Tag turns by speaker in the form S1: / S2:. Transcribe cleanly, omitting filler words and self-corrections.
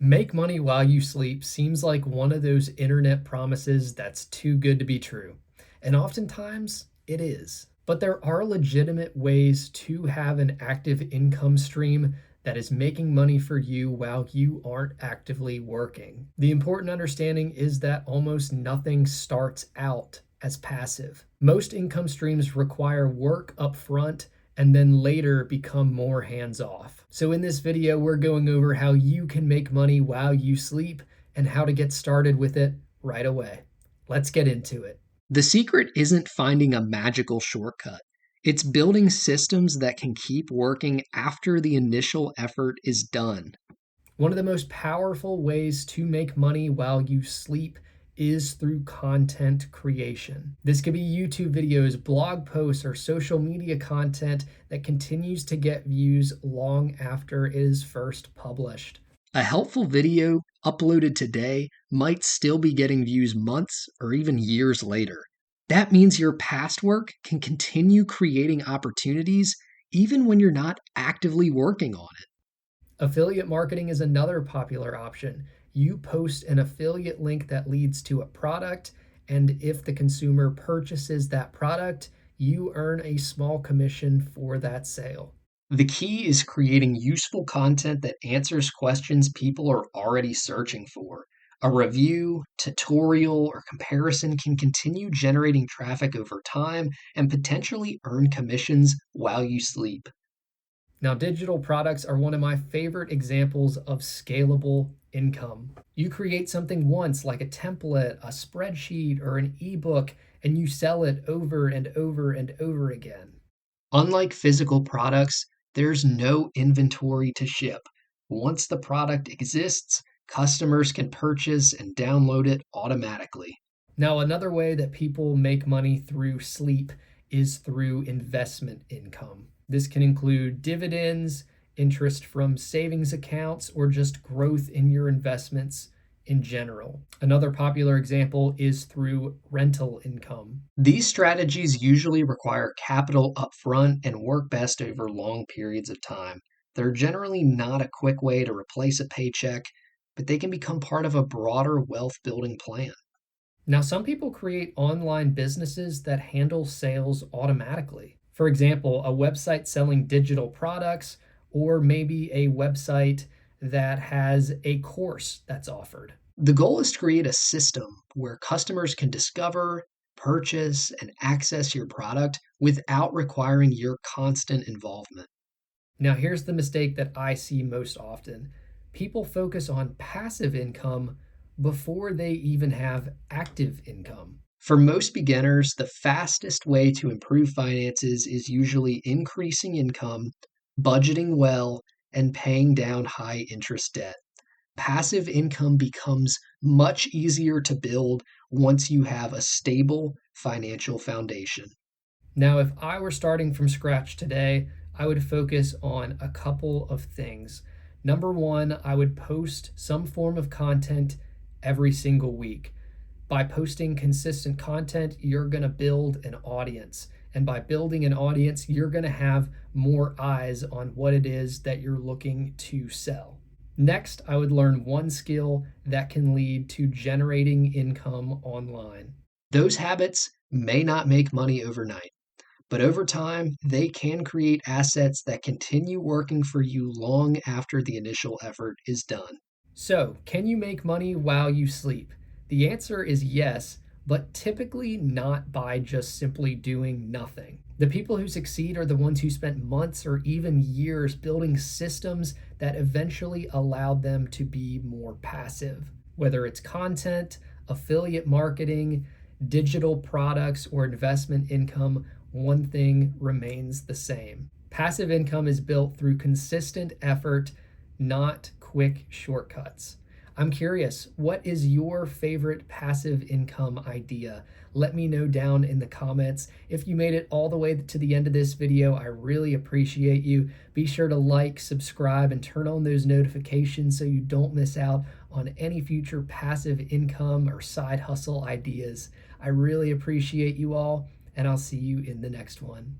S1: Make money while you sleep seems like one of those internet promises that's too good to be true. And oftentimes it is. But there are legitimate ways to have an active income stream that is making money for you while you aren't actively working. The important understanding is that almost nothing starts out as passive. Most income streams require work upfront and then later become more hands-off. So in this video, we're going over how you can make money while you sleep and how to get started with it right away. Let's get into it.
S2: The secret isn't finding a magical shortcut. It's building systems that can keep working after the initial effort is done.
S1: One of the most powerful ways to make money while you sleep is through content creation. This could be YouTube videos, blog posts, or social media content that continues to get views long after it is first published.
S2: A helpful video uploaded today might still be getting views months or even years later. That means your past work can continue creating opportunities even when you're not actively working on it.
S1: Affiliate marketing is another popular option. You post an affiliate link that leads to a product, and if the consumer purchases that product, you earn a small commission for that sale.
S2: The key is creating useful content that answers questions people are already searching for. A review, tutorial, or comparison can continue generating traffic over time and potentially earn commissions while you sleep.
S1: Now, digital products are one of my favorite examples of scalable income. You create something once, like a template, a spreadsheet, or an ebook, and you sell it over and over and over again.
S2: Unlike physical products, there's no inventory to ship. Once the product exists, customers can purchase and download it automatically.
S1: Now, another way that people make money through sleep is through investment income. This can include dividends, interest from savings accounts, or just growth in your investments in general. Another popular example is through rental income.
S2: These strategies usually require capital upfront and work best over long periods of time. They're generally not a quick way to replace a paycheck, but they can become part of a broader wealth building plan.
S1: Now, some people create online businesses that handle sales automatically. For example, a website selling digital products, or maybe a website that has a course that's offered.
S2: The goal is to create a system where customers can discover, purchase, and access your product without requiring your constant involvement.
S1: Now, here's the mistake that I see most often. People focus on passive income before they even have active income.
S2: For most beginners, the fastest way to improve finances is usually increasing income, budgeting well, and paying down high interest debt. Passive income becomes much easier to build once you have a stable financial foundation.
S1: Now, if I were starting from scratch today, I would focus on a couple of things. Number one, I would post some form of content every single week. By posting consistent content, you're going to build an audience. And by building an audience, you're going to have more eyes on what it is that you're looking to sell. Next, I would learn one skill that can lead to generating income online.
S2: Those habits may not make money overnight, but over time, they can create assets that continue working for you long after the initial effort is done.
S1: So, can you make money while you sleep? The answer is yes, but typically not by just simply doing nothing. The people who succeed are the ones who spent months or even years building systems that eventually allowed them to be more passive. Whether it's content, affiliate marketing, digital products, or investment income, one thing remains the same. Passive income is built through consistent effort, not quick shortcuts. I'm curious, what is your favorite passive income idea? Let me know down in the comments. If you made it all the way to the end of this video, I really appreciate you. Be sure to like, subscribe, and turn on those notifications so you don't miss out on any future passive income or side hustle ideas. I really appreciate you all, and I'll see you in the next one.